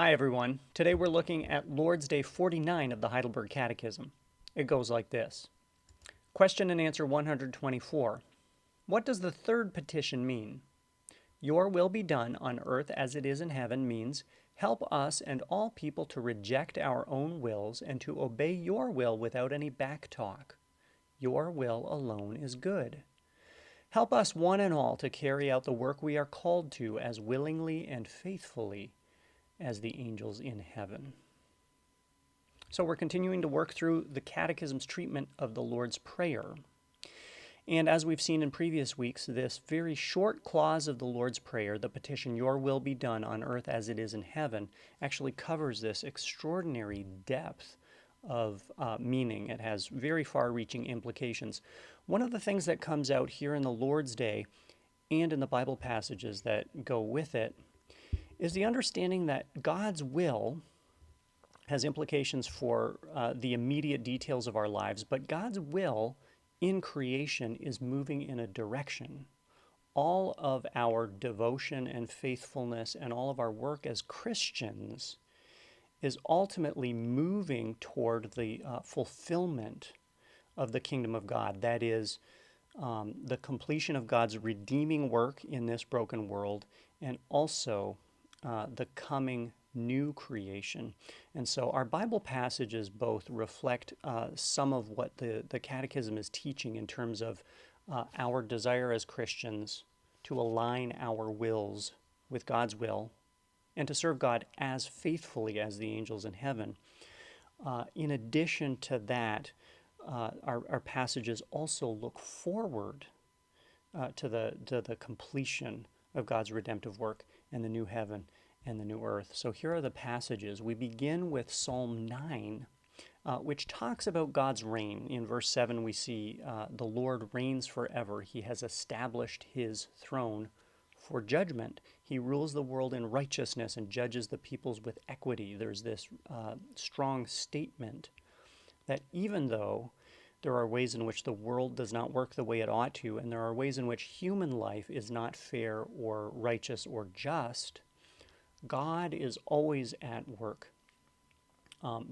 Hi everyone. Today we're looking at Lord's Day 49 of the Heidelberg Catechism. It goes like this. Question and answer 124. What does the third petition mean? Your will be done on earth as it is in heaven means help us and all people to reject our own wills and to obey your will without any backtalk. Your will alone is good. Help us one and all to carry out the work we are called to as willingly and faithfully as the angels in heaven. So we're continuing to work through the Catechism's treatment of the Lord's Prayer. And as we've seen in previous weeks, this very short clause of the Lord's Prayer, the petition, your will be done on earth as it is in heaven, actually covers this extraordinary depth of meaning. It has very far-reaching implications. One of the things that comes out here in the Lord's Day and in the Bible passages that go with it is the understanding that God's will has implications for the immediate details of our lives, but God's will in creation is moving in a direction. All of our devotion and faithfulness and all of our work as Christians is ultimately moving toward the fulfillment of the kingdom of God. That is, the completion of God's redeeming work in this broken world, and also the coming new creation. And so our Bible passages both reflect some of what the Catechism is teaching in terms of our desire as Christians to align our wills with God's will and to serve God as faithfully as the angels in heaven. In addition to that, our passages also look forward to the completion of God's redemptive work and the new heaven and the new earth. So here are the passages. We begin with Psalm 9, which talks about God's reign. In verse 7, we see the Lord reigns forever. He has established his throne for judgment. He rules the world in righteousness and judges the peoples with equity. There's this strong statement that even though there are ways in which the world does not work the way it ought to, and there are ways in which human life is not fair or righteous or just, God is always at work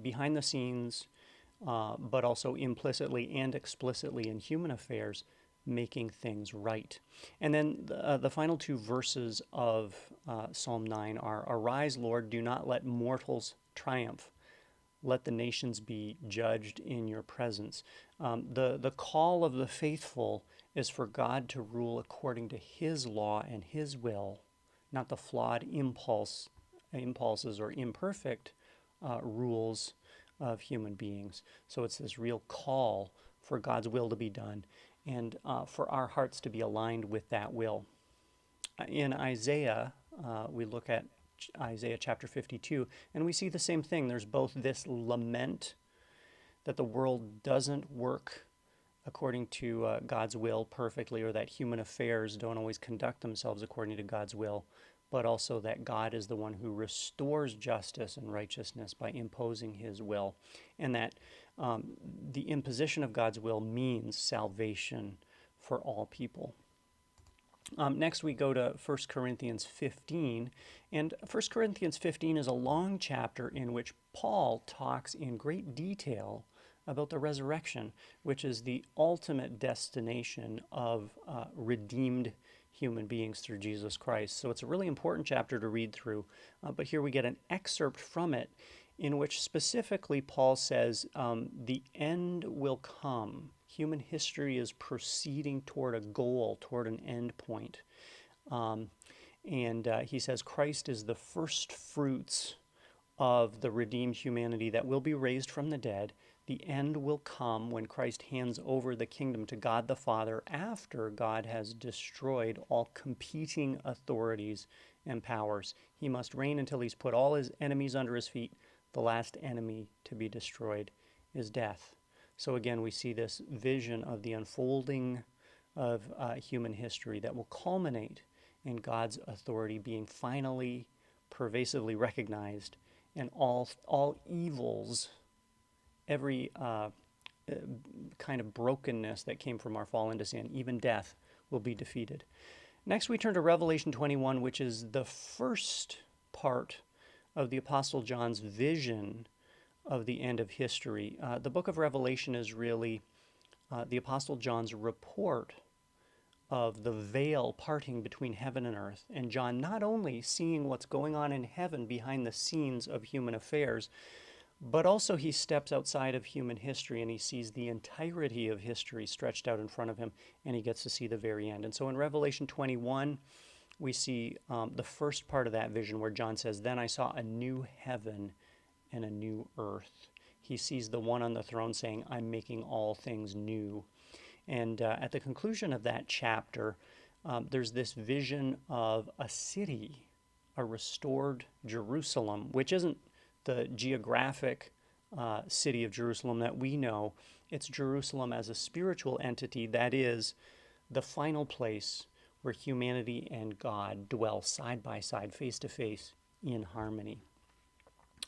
behind the scenes, but also implicitly and explicitly in human affairs, making things right. And then the final two verses of Psalm 9 are, Arise, Lord, do not let mortals triumph. Let the nations be judged in your presence. The call of the faithful is for God to rule according to his law and his will, not the flawed impulses or imperfect rules of human beings. So it's this real call for God's will to be done and for our hearts to be aligned with that will. In Isaiah, we look at Isaiah chapter 52, and we see the same thing. There's both this lament that the world doesn't work according to God's will perfectly, or that human affairs don't always conduct themselves according to God's will, but also that God is the one who restores justice and righteousness by imposing his will, and that the imposition of God's will means salvation for all people. Next we go to 1 Corinthians 15, and 1 Corinthians 15 is a long chapter in which Paul talks in great detail about the resurrection, which is the ultimate destination of redeemed human beings through Jesus Christ. So it's a really important chapter to read through, but here we get an excerpt from it in which specifically Paul says, the end will come. Human history is proceeding toward a goal, toward an end point. And he says Christ is the first fruits of the redeemed humanity that will be raised from the dead. The end will come when Christ hands over the kingdom to God the Father after God has destroyed all competing authorities and powers. He must reign until he's put all his enemies under his feet. The last enemy to be destroyed is death. So again, we see this vision of the unfolding of human history that will culminate in God's authority being finally, pervasively recognized, and all evils, every kind of brokenness that came from our fall into sin, even death, will be defeated. Next, we turn to Revelation 21, which is the first part of the Apostle John's vision of the end of history. The book of Revelation is really the Apostle John's report of the veil parting between heaven and earth, and John not only seeing what's going on in heaven behind the scenes of human affairs, but also he steps outside of human history and he sees the entirety of history stretched out in front of him, and he gets to see the very end. And so in Revelation 21, we see the first part of that vision where John says, "Then I saw a new heaven and a new earth." He sees the one on the throne saying, "I'm making all things new." And at the conclusion of that chapter, there's this vision of a city, a restored Jerusalem, which isn't the geographic city of Jerusalem that we know. It's Jerusalem as a spiritual entity that is the final place where humanity and God dwell side by side, face to face, in harmony.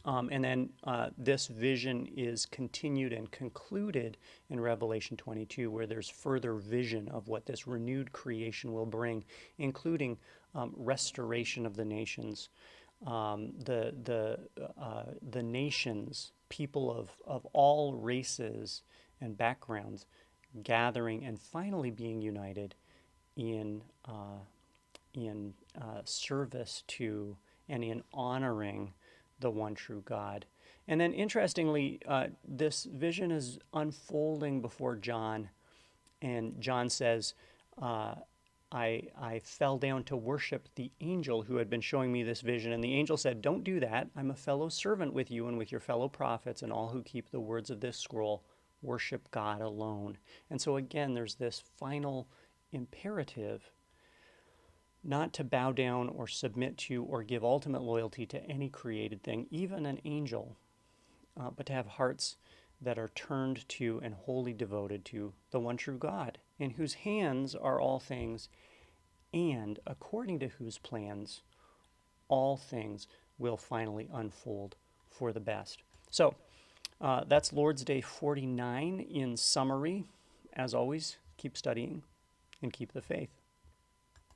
And then this vision is continued and concluded in Revelation 22, where there's further vision of what this renewed creation will bring, including restoration of the nations, the nations, people of all races and backgrounds, gathering and finally being united in service to and in honoring the one true God. And then interestingly, this vision is unfolding before John, and John says, I fell down to worship the angel who had been showing me this vision. And the angel said, "Don't do that. I'm a fellow servant with you and with your fellow prophets and all who keep the words of this scroll. Worship God alone." And so again, there's this final imperative not to bow down or submit to or give ultimate loyalty to any created thing, even an angel, but to have hearts that are turned to and wholly devoted to the one true God, in whose hands are all things, and according to whose plans all things will finally unfold for the best. So that's Lord's Day 49 in summary. As always, keep studying and keep the faith.